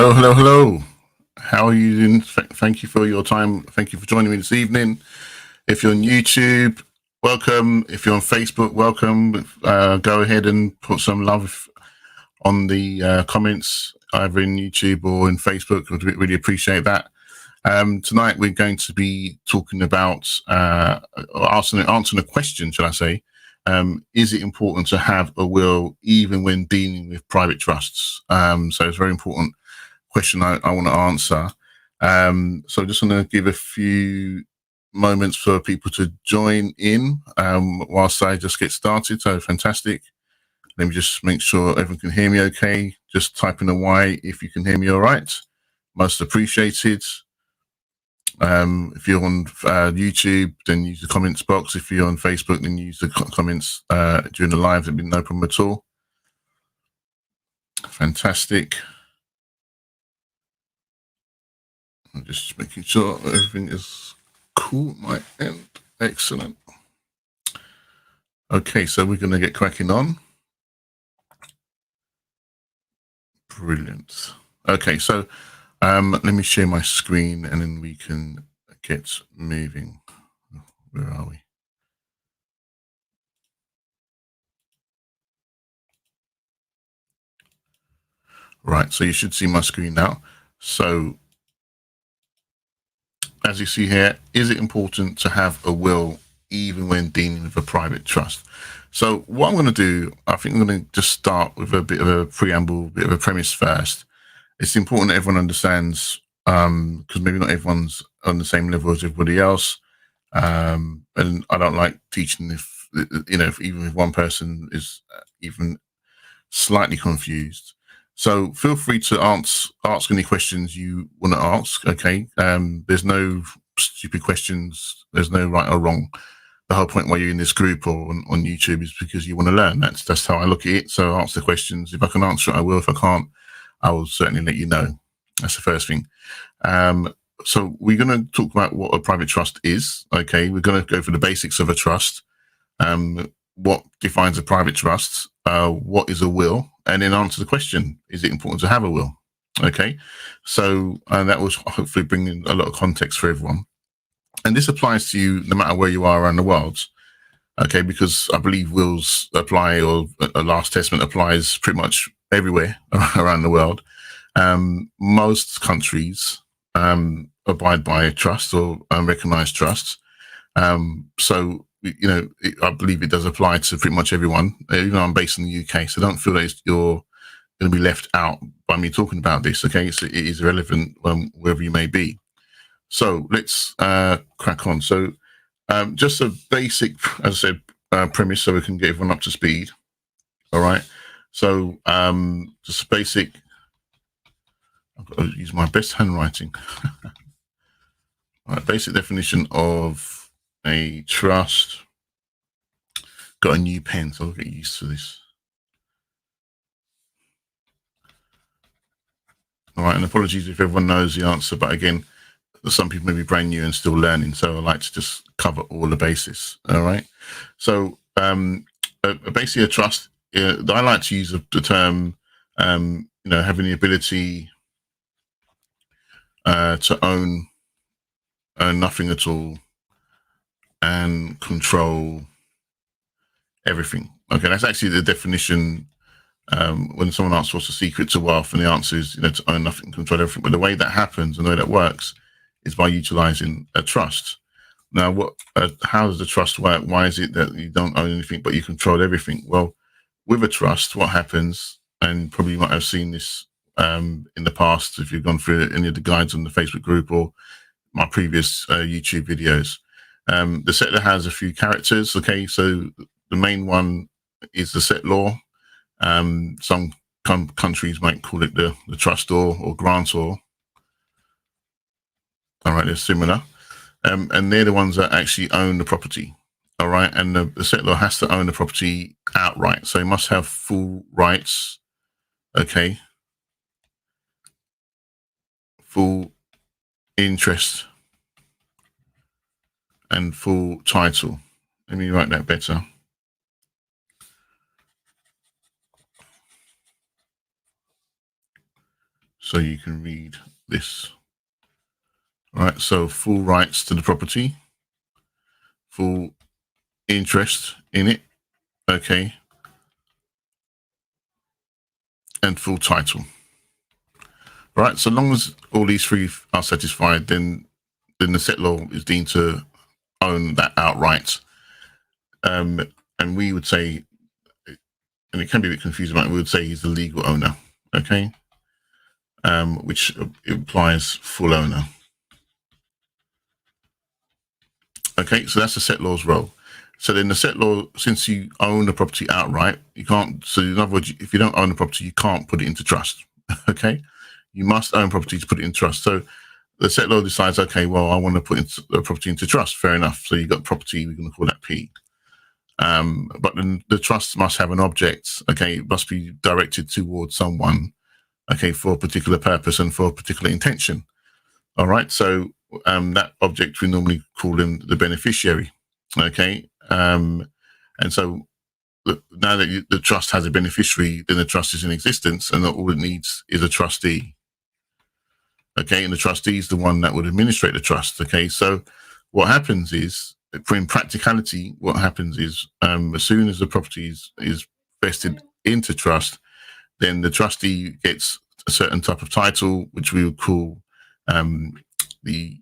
Hello, hello, hello. How are you doing? Thank you for your time. Thank you for joining me this evening. If you're on YouTube, welcome. If you're on Facebook, welcome. Go ahead and put some love on the comments, either in YouTube or in Facebook. I'd really appreciate that. Tonight we're going to be talking about answering a question, shall I say. Is it important to have a will even when dealing with private trusts? So it's a very important question I want to answer. So I just want to give a few moments for people to join in whilst I just get started. So fantastic. Let me just make sure everyone can hear me okay. Just type in a Y if you can hear me all right. Most appreciated. If you're on YouTube, then use the comments box. If you're on Facebook, then use the comments during the live. There'd be no problem at all. Fantastic. I'm just making sure everything is cool at my end. Excellent. Okay, so we're going to get cracking on. Brilliant. Okay, so let me share my screen and then we can get moving. Where are we? Right, so you should see my screen now. So as you see here, is it important to have a will even when dealing with a private trust? So what I'm going to do, I think I'm going to just start with a bit of a preamble, bit of a premise first. It's important that everyone understands, because maybe not everyone's on the same level as everybody else. And I don't like teaching if even if one person is even slightly confused. So feel free to ask any questions you want to ask. Okay, there's no stupid questions. There's no right or wrong. The whole point why you're in this group or on YouTube is because you want to learn. That's how I look at it. So ask the questions. If I can answer it, I will. If I can't, I will certainly let you know. That's the first thing. So we're going to talk about what a private trust is. Okay, we're going to go for the basics of a trust. What defines a private trust? What is a will? And then answer the question: is it important to have a will? Okay, so that will hopefully bring in a lot of context for everyone. And this applies to you no matter where you are around the world. Okay, because I believe wills apply, or a last testament applies pretty much everywhere around the world. Most countries abide by trust or recognize trusts. So, I believe it does apply to pretty much everyone. Even though I'm based in the UK, so don't feel that you're going to be left out by me talking about this. Okay, so it is relevant wherever you may be. So let's crack on. So just a basic, as I said, premise, so we can get everyone up to speed. All right. So just a basic. I've got to use my best handwriting. All right, basic definition of a trust. Got a new pen, so I'll get used to this. All right, and apologies if everyone knows the answer, but again, some people may be brand new and still learning, so I like to just cover all the bases. All right, so basically a trust. I like to use the term, having the ability to own nothing at all and control everything. Okay, that's actually the definition. When someone asks what's the secret to wealth, and the answer is, to own nothing, control everything. But the way that happens and the way that works is by utilizing a trust. Now, how does the trust work? Why is it that you don't own anything but you control everything? Well, with a trust, what happens, and probably you might have seen this in the past if you've gone through any of the guides on the Facebook group or my previous YouTube videos. The settlor has a few characters. Okay, so the main one is the settlor. Some countries might call it the trustor or grantor. All right, they're similar. And they're the ones that actually own the property. All right, and the settlor has to own the property outright. So he must have full rights. Okay. Full interest and full title. Let me write that better. so you can read this. All right, so full rights to the property, full interest in it, okay, and full title. All right, so long as all these three are satisfied, then the settlor is deemed to own that outright. And we would say, and it can be a bit confusing, but we would say he's the legal owner, okay, which implies full owner. Okay, so that's the settlor's role. So then the settlor, since you own the property outright, you can't, so in other words, if you don't own the property, you can't put it into trust, okay? You must own property to put it in trust. So the settlor decides, okay, well, I want to put the property into trust, fair enough. So you've got property, we're going to call that P. But then the trust must have an object, okay? It must be directed towards someone, okay, for a particular purpose and for a particular intention. All right, so that object we normally call them the beneficiary, okay? And so now that the trust has a beneficiary, then the trust is in existence, and all it needs is a trustee, okay? And the trustee is the one that would administrate the trust, okay? So what happens is, in practicality, what happens is as soon as the property is vested into trust, then the trustee gets a certain type of title, which we would call the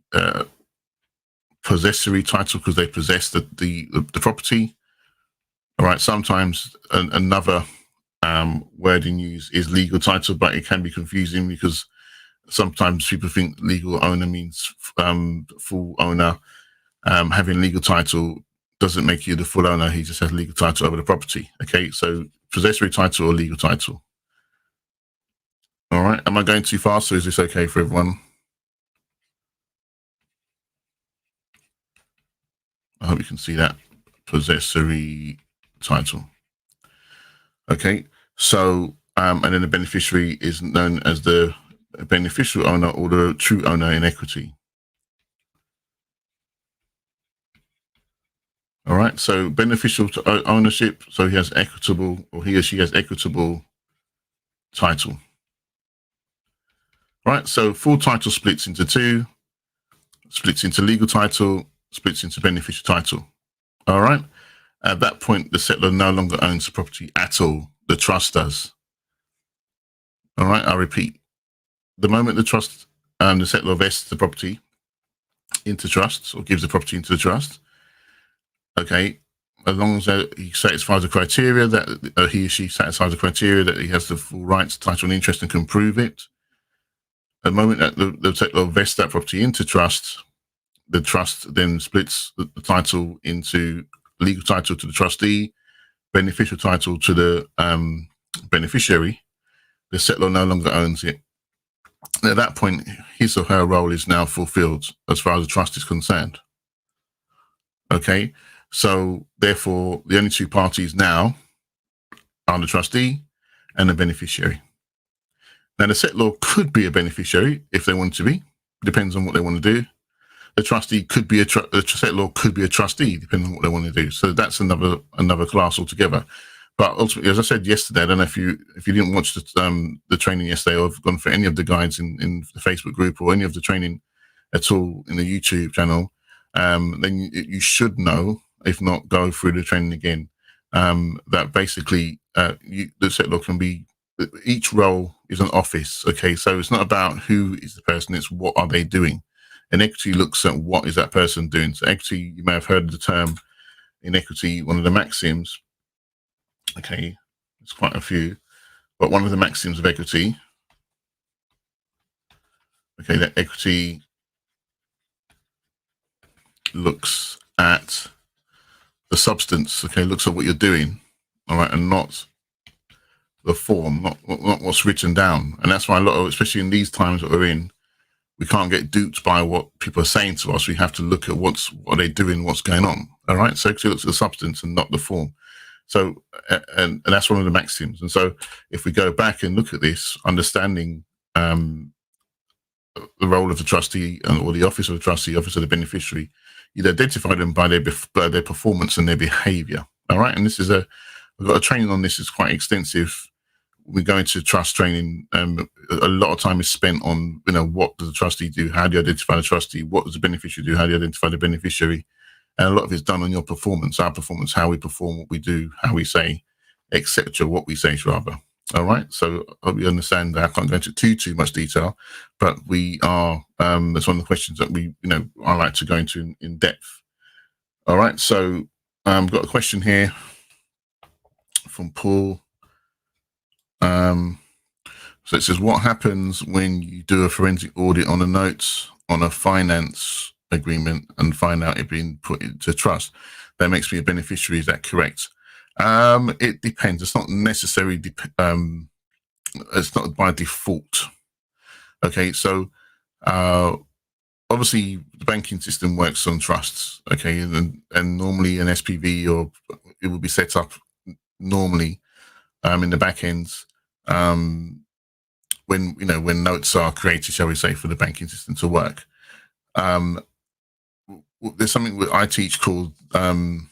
possessory title, because they possess the property. All right. Sometimes another wording used is legal title, but it can be confusing because sometimes people think legal owner means full owner. Having legal title doesn't make you the full owner. He just has legal title over the property. Okay. So possessory title or legal title. All right. Am I going too fast, or is this okay for everyone? I hope you can see that. Possessory title. Okay. So, and then the beneficiary is known as the beneficial owner or the true owner in equity. All right. So beneficial to ownership. So he has equitable, or he or she has equitable title. Right. So full title splits into two, splits into legal title, splits into beneficial title. All right. At that point, the settlor no longer owns the property at all. The trust does. All right. I repeat. The moment the trust and the settlor vests the property into trust, or gives the property into the trust, okay, as long as he satisfies the criteria, that he or she satisfies the criteria that he has the full rights, title, and interest and can prove it. The moment that the settlor vests that property into trust, the trust then splits the title into legal title to the trustee, beneficial title to the beneficiary. The settlor no longer owns it. At that point, his or her role is now fulfilled as far as the trust is concerned. Okay, so therefore, the only two parties now are the trustee and the beneficiary. Now, the settlor could be a beneficiary if they want to be. Depends on what they want to do. The trustee could be the settlor could be a trustee, depending on what they want to do. So that's another class altogether. But ultimately, as I said yesterday, I don't know if you didn't watch the training yesterday, or have gone for any of the guides in the Facebook group or any of the training at all in the YouTube channel, then you should know. If not, go through the training again. That basically the settlor can be. Each role is an office. Okay, so it's not about who is the person; it's what are they doing. And equity looks at what is that person doing. So equity, you may have heard of the term in equity, one of the maxims. Okay, there's quite a few, but one of the maxims of equity, okay, that equity looks at the substance, okay, looks at what you're doing, all right, and not the form, not what's written down. And that's why a lot of, especially in these times that we're in, we can't get duped by what people are saying to us. We have to look at what are they doing, what's going on, all right? So equity looks at the substance and not the form. So, and that's one of the maxims. And so if we go back and look at this, understanding the role of the trustee or the office of the trustee, office of the beneficiary, you'd identify them by their performance and their behavior. All right. And this is we've got a training on this. It's quite extensive, we go into trust training, a lot of time is spent on, what does the trustee do? How do you identify the trustee? What does the beneficiary do? How do you identify the beneficiary? And a lot of it's done on your performance, our performance, how we perform, what we do, how we say, etc., what we say, rather. All right. So I hope you understand that. I can't go into too much detail, but we are, that's one of the questions that we, I like to go into in depth. All right. So I've got a question here from Paul. So it says, what happens when you do a forensic audit on the notes on a finance agreement and find out it being put into trust? That makes me a beneficiary. Is that correct? It depends. It's not necessarily, it's not by default. Okay. So, obviously the banking system works on trusts. Okay. And normally an SPV, or it will be set up normally, in the back ends, when notes are created, shall we say, for the banking system to work. There's something that I teach called, in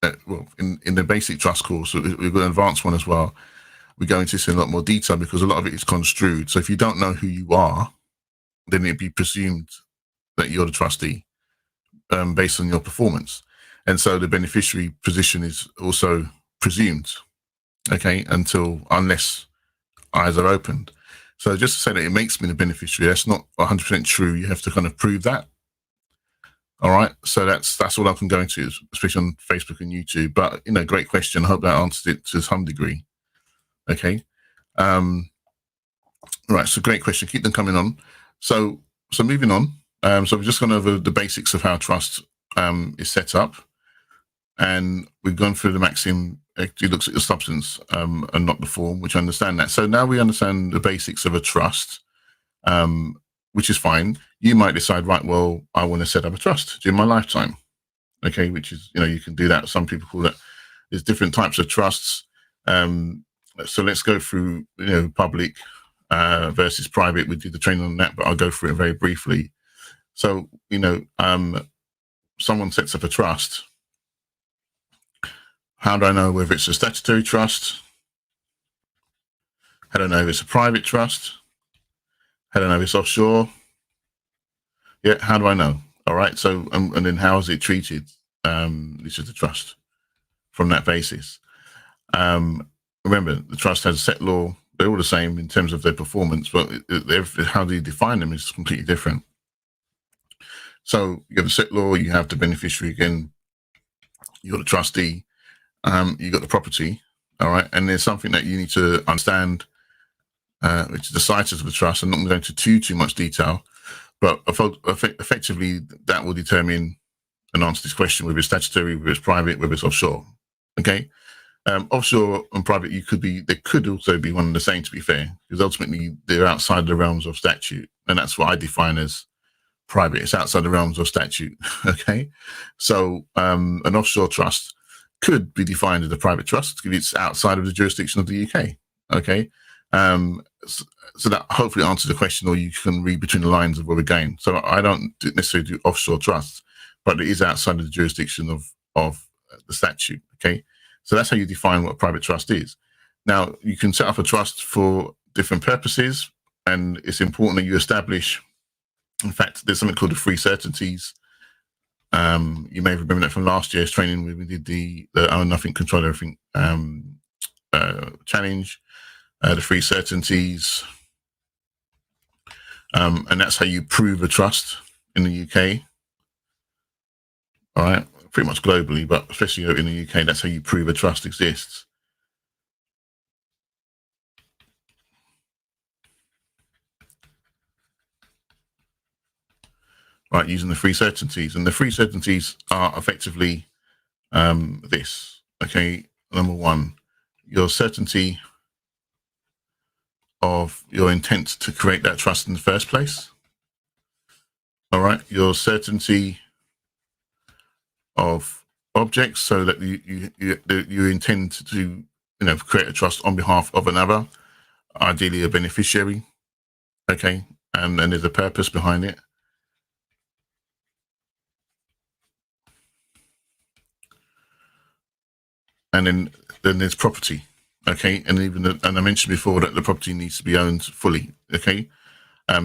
the basic trust course, we've got an advanced one as well. We go into this in a lot more detail because a lot of it is construed. So if you don't know who you are, then it'd be presumed that you're the trustee, based on your performance. And so the beneficiary position is also presumed, okay, unless eyes are opened. So just to say that it makes me the beneficiary, that's not 100% true. You have to kind of prove that. All right. So that's all I can go into, especially on Facebook and YouTube. But, great question. I hope that answered it to some degree. Okay. Right. So great question. Keep them coming on. So moving on. So we've just gone over the basics of how trust is set up. And we've gone through the maxim. Actually looks at the substance and not the form, which I understand that. So now we understand the basics of a trust, which is fine. You might decide, right, well, I want to set up a trust during my lifetime. Okay, which is, you can do that. Some people call it, there's different types of trusts. So let's go through, public versus private. We did the training on that, but I'll go through it very briefly. So, someone sets up a trust. How do I know whether it's a statutory trust? How do I know if it's a private trust? How do I know if it's offshore? Yeah, how do I know? All right. So, and then how is it treated? This is the trust from that basis. Remember, the trust has a set law. They're all the same in terms of their performance, but how do you define them is completely different. So you have the set law, you have the beneficiary again, you've got the trustee, you've got the property. All right. And there's something that you need to understand, which is the situs of the trust. I'm not going to go into too much detail, but effectively that will determine and answer this question, whether it's statutory, whether it's private, whether it's offshore. Okay. Offshore and private, they could also be one and the same, to be fair, because ultimately they're outside the realms of statute. And that's what I define as private. It's outside the realms of statute. Okay. So, an offshore trust could be defined as a private trust if it's outside of the jurisdiction of the UK. Okay. So that hopefully answers the question, or you can read between the lines of where we're going. So I don't necessarily do offshore trusts, but it is outside of the jurisdiction of the statute. Okay. So that's how you define what a private trust is. Now, you can set up a trust for different purposes, and it's important that you establish, in fact, there's something called the three certainties. You may remember that from last year's training when we did the Own Nothing, Control Everything challenge, the three certainties. And that's how you prove a trust in the UK. All right. Pretty much globally, but especially in the UK, that's how you prove a trust exists. Right, using the three certainties. And the three certainties are effectively this. Okay, number one, your certainty of your intent to create that trust in the first place. All right, your certainty of objects, so that you intend to create a trust on behalf of another, ideally a beneficiary. Okay, and there's a purpose behind it. And then there's property. Okay, and and I mentioned before that the property needs to be owned fully. Okay,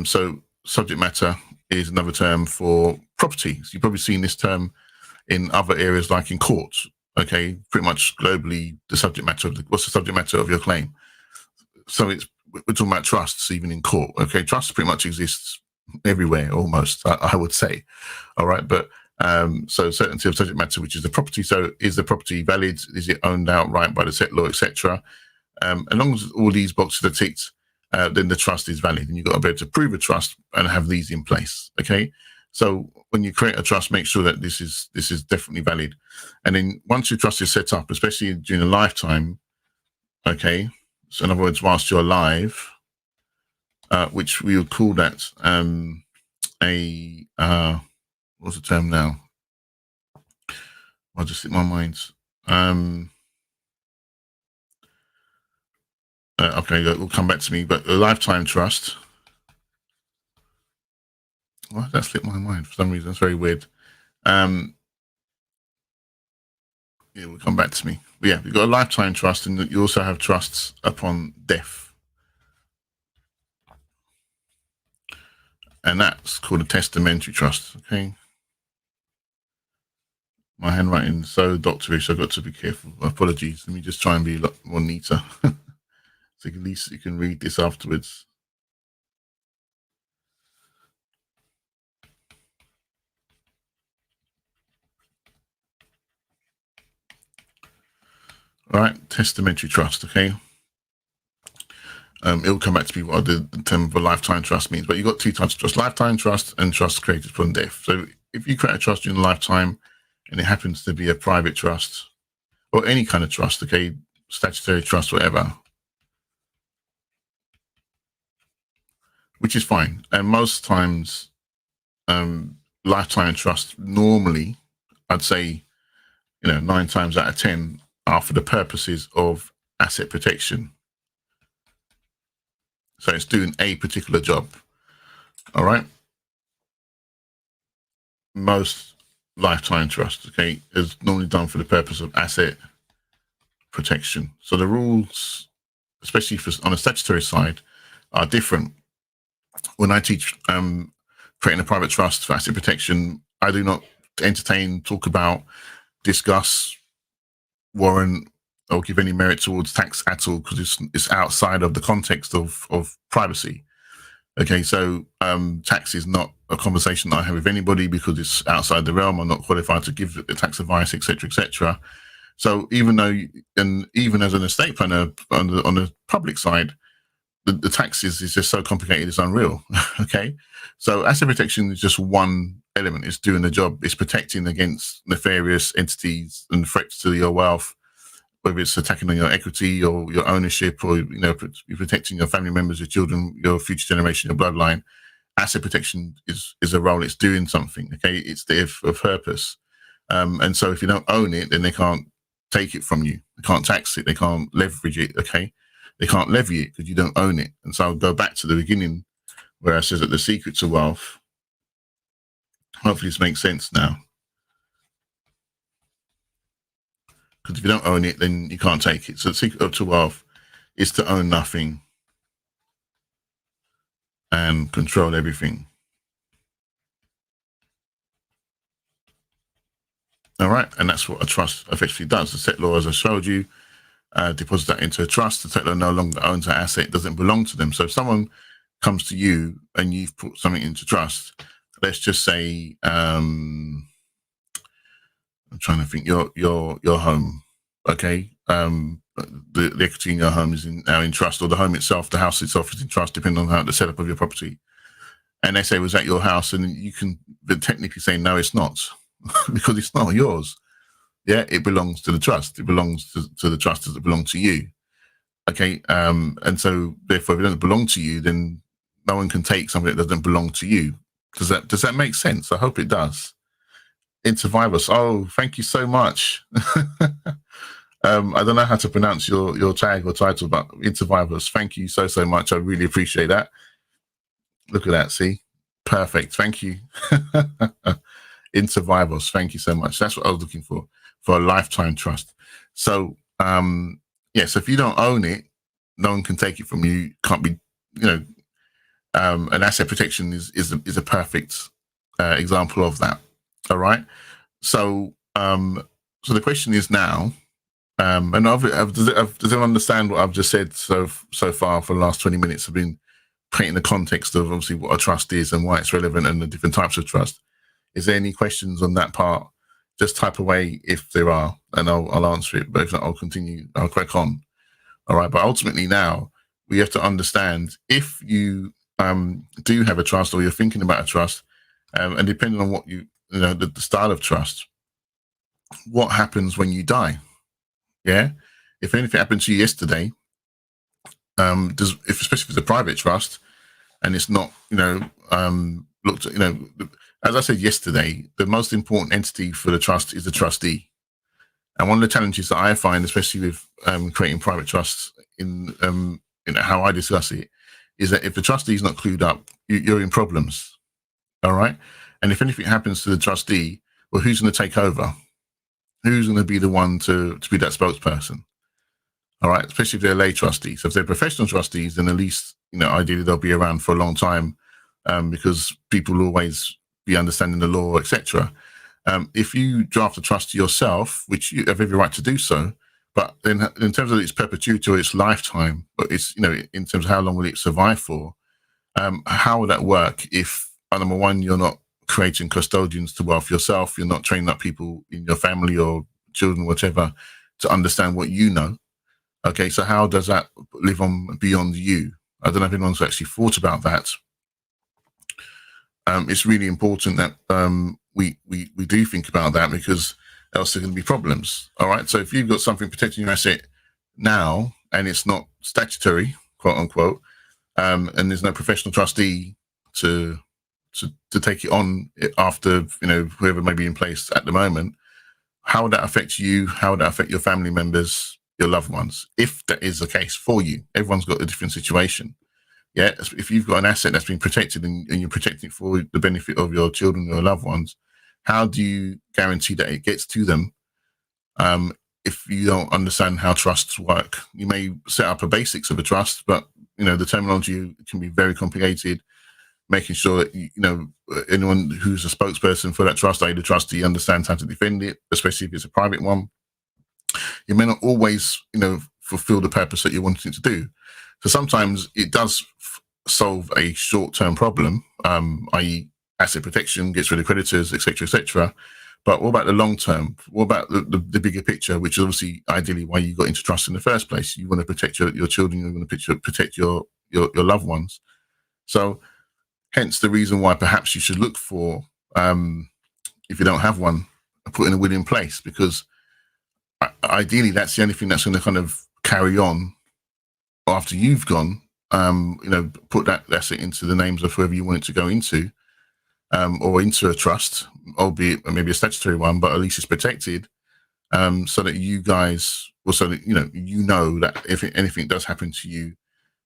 so subject matter is another term for property. So you've probably seen this term in other areas, like in courts. Okay, pretty much globally, the subject matter of what's the subject matter of your claim. So we're talking about trusts even in court. Okay, trusts pretty much exists everywhere almost. I would say. All right, but so certainty of subject matter, which is the property. So is the property valid? Is it owned outright by the settlor, etc.? As long as all these boxes are ticked, then the trust is valid, and you've got to be able to prove a trust and have these in place. Okay, so when you create a trust, make sure that this is definitely valid, and then once your trust is set up, especially during a lifetime, okay. So in other words, whilst you're alive, which we would call that what's the term now? I'll just hit my mind. Okay, it'll come back to me. But a lifetime trust. Well, that slipped my mind for some reason. That's very weird. It will come back to me. But yeah, you've got a lifetime trust, and you also have trusts upon death. And that's called a testamentary trust. Okay. My handwriting's so doctorish, I've got to be careful. Apologies. Let me just try and be a lot more neater. So at least you can read this afterwards. All right, testamentary trust, okay? It'll come back to me what the term of a lifetime trust means, but you've got two types of trust: lifetime trust and trust created upon death. So if you create a trust during a lifetime and it happens to be a private trust or any kind of trust, okay, statutory trust, whatever, which is fine. And most times, lifetime trust normally, I'd say, 9 times out of 10 are for the purposes of asset protection. So it's doing a particular job. All right. Most lifetime trusts, okay, is normally done for the purpose of asset protection. So the rules, especially on the statutory side, are different. When I teach creating a private trust for asset protection, I do not entertain, talk about, discuss, warrant, or give any merit towards tax at all, because it's outside of the context of privacy. Okay, so tax is not a conversation that I have with anybody because it's outside the realm. I'm not qualified to give the tax advice, etc., etc. So even though, and even as an estate planner on the public side, the tax is just so complicated, it's unreal. Okay, so asset protection is just one element. It's doing the job. It's protecting against nefarious entities and threats to your wealth, whether it's attacking on your equity or your ownership, or you're protecting your family members, your children, your future generation, your bloodline. Asset protection is a role. It's doing something. Okay, it's there for a purpose. And so if you don't own it, then they can't take it from you. They can't tax it. They can't leverage it. Okay, they can't levy it because you don't own it. And so I'll go back to the beginning where I said that the secret to wealth. Hopefully this makes sense now. Because if you don't own it, then you can't take it. So the secret to wealth is to own nothing and control everything. All right, and that's what a trust effectively does. The settlor, as I showed you, deposits that into a trust. The settlor no longer owns that asset; it doesn't belong to them. So if someone comes to you and you've put something into trust, let's just say, I'm trying to think, your home, okay, the equity in your home is now in trust, or the home itself, the house itself is in trust, depending on how the setup of your property. And they say, was that your house? And you can technically say, no, it's not, because it's not yours. Yeah, it belongs to the trust. It belongs to the trust that belong to you. Okay, and so therefore, if it doesn't belong to you, then no one can take something that doesn't belong to you. Does that make sense? I hope it does. Intervivus. Oh, thank you so much. I don't know how to pronounce your tag or title, but Intervivus, thank you so much. I really appreciate that. Look at that. See, perfect. Thank you. Intervivus, thank you so much. That's what I was looking for a lifetime trust. So Yeah, so if you don't own it, no one can take it from you. Can't be, an asset protection is a perfect example of that. All right. So so the question is now, and does everyone understand what I've just said so far for the last 20 minutes? I've been painting the context of obviously what a trust is and why it's relevant and the different types of trust. Is there any questions on that part? Just type away if there are, and I'll answer it. But if not, I'll continue. I'll crack on. All right. But ultimately now we have to understand if you do have a trust or you're thinking about a trust, and depending on what the style of trust, what happens when you die? Yeah. If anything happened to you yesterday, especially if it's a private trust and it's not, looked at, as I said yesterday, the most important entity for the trust is the trustee. And one of the challenges that I find, especially with creating private trusts in how I discuss it, is that if the trustee is not clued up, you're in problems. All right. And if anything happens to the trustee, well, who's going to take over? Who's going to be the one to be that spokesperson? All right. Especially if they're lay trustees. So if they're professional trustees, then at least, ideally they'll be around for a long time, because people will always be understanding the law, etc. If you draft a trust yourself, which you have every right to do so, but then in terms of its perpetuity or its lifetime, but it's, in terms of how long will it survive for, how would that work if, number one, you're not creating custodians to wealth yourself, you're not training up people in your family or children, whatever, to understand what you know? Okay, so how does that live on beyond you? I don't know if anyone's actually thought about that. It's really important that we do think about that, because else there are going to be problems. All right. So if you've got something protecting your asset now and it's not statutory, quote unquote, and there's no professional trustee to take it on after, whoever may be in place at the moment, how would that affect you? How would that affect your family members, your loved ones? If that is the case for you, everyone's got a different situation. Yeah, if you've got an asset that's been protected and you're protecting it for the benefit of your children or loved ones, how do you guarantee that it gets to them if you don't understand how trusts work? You may set up a basics of a trust, but the terminology can be very complicated. Making sure that anyone who's a spokesperson for that trust, i.e. the trustee, understands how to defend it, especially if it's a private one. You may not always fulfill the purpose that you're wanting it to do. So sometimes it does solve a short-term problem, i.e. asset protection, gets rid of creditors, etc., etc. But what about the long term? What about the bigger picture, which is obviously ideally why you got into trust in the first place? You want to protect your children, you want to protect your loved ones. So hence the reason why perhaps you should look for, if you don't have one, putting a will in place, because ideally that's the only thing that's going to kind of carry on after you've gone. Put that asset into the names of whoever you want it to go into, or into a trust, albeit maybe a statutory one, but at least it's protected, so that you guys, or so that that if anything does happen to you,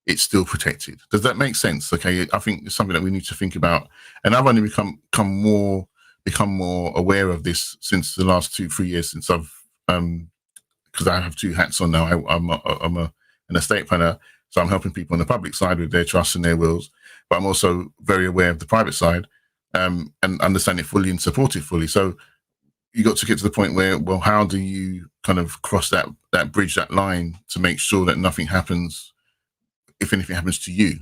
it's still protected. Does that make sense? Okay, I think it's something that we need to think about, and I've only become more aware of this since the last 2-3 years, since I've because I have two hats on now. I'm an estate planner, so I'm helping people on the public side with their trusts and their wills, but I'm also very aware of the private side, and understand it fully and support it fully. So you got to get to the point where, well, how do you kind of cross that bridge, that line, to make sure that nothing happens if anything happens to you?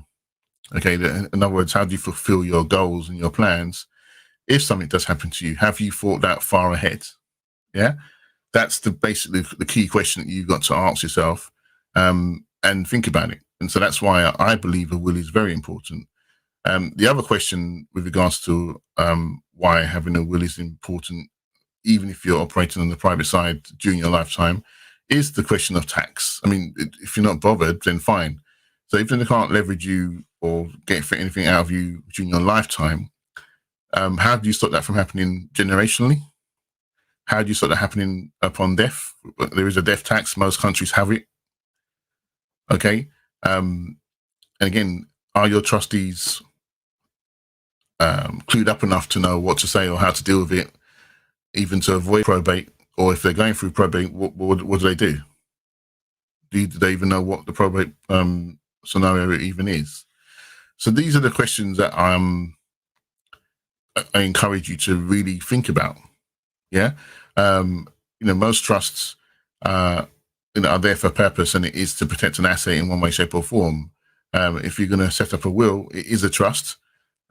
Okay, in other words, how do you fulfill your goals and your plans if something does happen to you? Have you thought that far ahead? Yeah, that's basically the key question that you've got to ask yourself, and think about it. And so that's why I believe a will is very important. The other question with regards to why having a will is important, even if you're operating on the private side during your lifetime, is the question of tax. I mean, if you're not bothered, then fine. So if they can't leverage you or get anything out of you during your lifetime, how do you stop that from happening generationally? How do you stop that happening upon death? There is a death tax. Most countries have it. Okay. And again, are your trustees clued up enough to know what to say or how to deal with it, even to avoid probate? Or if they're going through probate, what do they do? Do they even know what the probate scenario even is? So these are the questions that I encourage you to really think about. Yeah. Most trusts, are there for a purpose, and it is to protect an asset in one way, shape, or form. If you're going to set up a will, it is a trust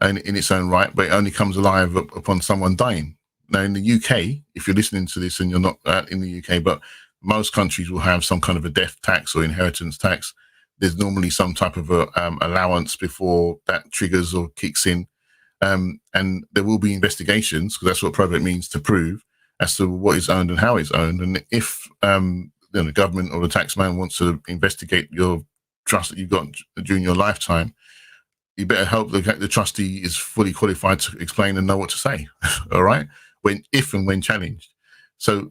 in its own right, but it only comes alive upon someone dying. Now, in the UK, if you're listening to this and you're not in the UK, but most countries will have some kind of a death tax or inheritance tax. There's normally some type of a allowance before that triggers or kicks in. And there will be investigations, because that's what probate means, to prove as to what is owned and how it's owned. And if the government or the taxman wants to investigate your trust that you've got during your lifetime, you better hope the trustee is fully qualified to explain and know what to say. All right, if and when challenged. So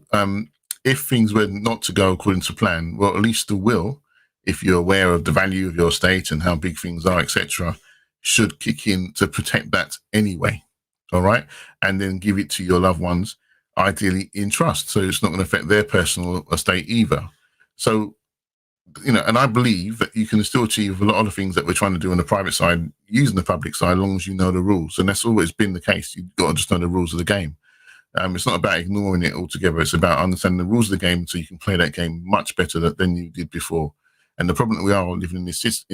if things were not to go according to plan, well, at least the will, if you're aware of the value of your estate and how big things are, etc., should kick in to protect that anyway. All right, and then give it to your loved ones, ideally in trust, so it's not going to affect their personal estate either. So, and I believe that you can still achieve a lot of the things that we're trying to do on the private side using the public side, as long as you know the rules. And that's always been the case. You've got to just know the rules of the game. It's not about ignoring it altogether. It's about understanding the rules of the game so you can play that game much better than you did before. And the problem that we are living in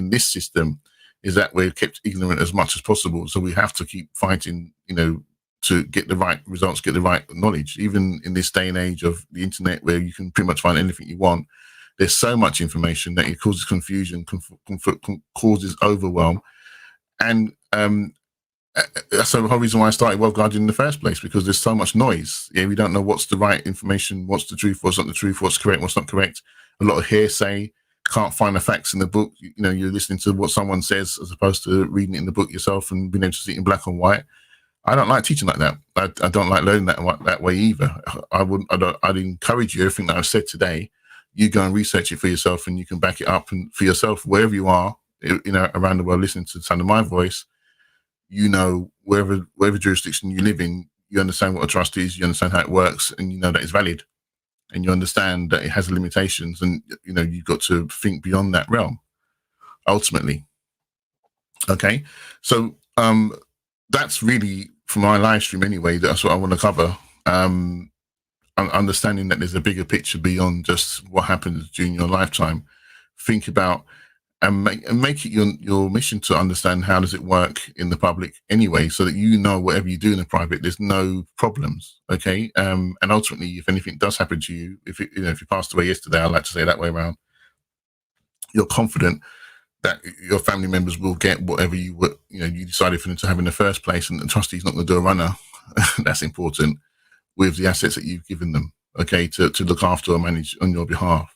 this system is that we're kept ignorant as much as possible. So we have to keep fighting, to get the right results, get the right knowledge. Even in this day and age of the internet, where you can pretty much find anything you want, there's so much information that it causes confusion, causes overwhelm. And that's the whole reason why I started Wealth Guardian in the first place, because there's so much noise. Yeah, we don't know what's the right information, what's the truth, what's not the truth, what's correct, what's not correct. A lot of hearsay, can't find the facts in the book. You're listening to what someone says as opposed to reading it in the book yourself and being able to see it in black and white. I don't like teaching like that. I don't like learning that way either. I'd encourage you, everything that I've said today, you go and research it for yourself, and you can back it up and for yourself wherever you are, around the world, listening to the sound of my voice. Wherever jurisdiction you live in, you understand what a trust is, you understand how it works, and you know that it's valid, and you understand that it has limitations, and you've got to think beyond that realm ultimately. Okay, so that's really, for my live stream anyway, that's what I want to cover. Understanding that there's a bigger picture beyond just what happens during your lifetime. Think about and make it your mission to understand how does it work in the public anyway, so that whatever you do in the private, there's no problems. Okay, and ultimately, if anything does happen to you, if you passed away yesterday, I like to say it that way around, you're confident that your family members will get whatever you decided for them to have in the first place, and the trustee's not going to do a runner. That's important, with the assets that you've given them, okay, to look after or manage on your behalf.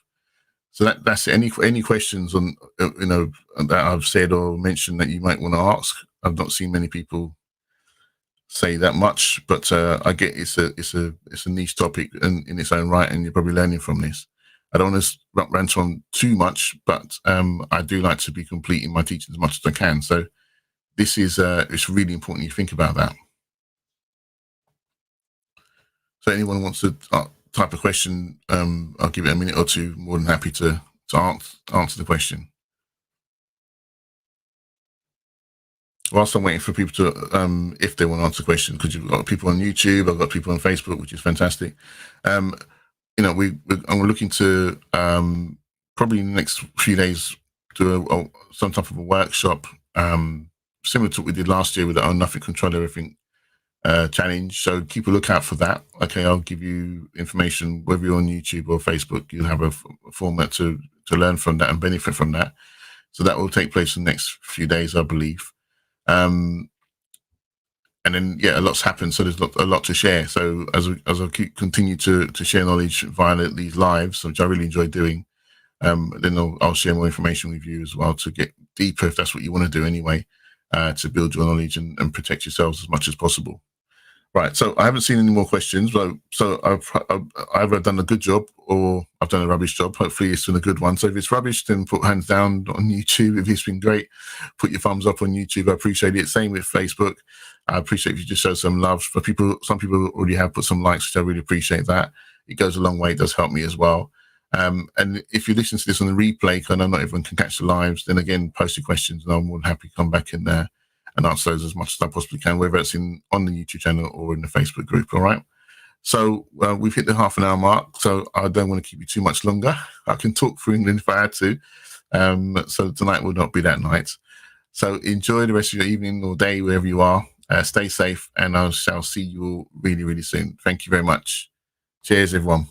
So that's it. Any questions on that I've said or mentioned that you might want to ask? I've not seen many people say that much, but I get it's a niche topic in its own right, and you're probably learning from this. I don't want to rant on too much, but I do like to be complete in my teaching as much as I can. So this is it's really important you think about that. So anyone wants to type a question, I'll give it a minute or two. More than happy to answer the question. Whilst I'm waiting for people to, if they want to answer questions, because you've got people on YouTube, I've got people on Facebook, which is fantastic. I'm looking to probably in the next few days do some type of a workshop, similar to what we did last year with the Own Nothing, Control Everything challenge. So keep a lookout for that. Okay, I'll give you information, whether you're on YouTube or Facebook. You'll have a format to learn from that and benefit from that. So that will take place in the next few days, I believe. And then a lot's happened, so there's a lot to share. So as I continue to share knowledge via these lives, which I really enjoy doing, then I'll share more information with you as well to get deeper, if that's what you want to do anyway, to build your knowledge and protect yourselves as much as possible. Right, so I haven't seen any more questions. So I've either done a good job or I've done a rubbish job. Hopefully it's been a good one. So if it's rubbish, then put hands down on YouTube. If it's been great, put your thumbs up on YouTube. I appreciate it. Same with Facebook. I appreciate if you just show some love. For people, some people already have put some likes, which I really appreciate that. It goes a long way. It does help me as well. And if you listen to this on the replay, because I know not everyone can catch the lives, then again, post your questions and I'm more than happy to come back in there and answer those as much as I possibly can, whether it's on the YouTube channel or in the Facebook group. All right. So we've hit the half an hour mark, so I don't want to keep you too much longer. I can talk through England if I had to. So tonight will not be that night. So enjoy the rest of your evening or day, wherever you are. Stay safe, and I shall see you all really, really soon. Thank you very much. Cheers, everyone.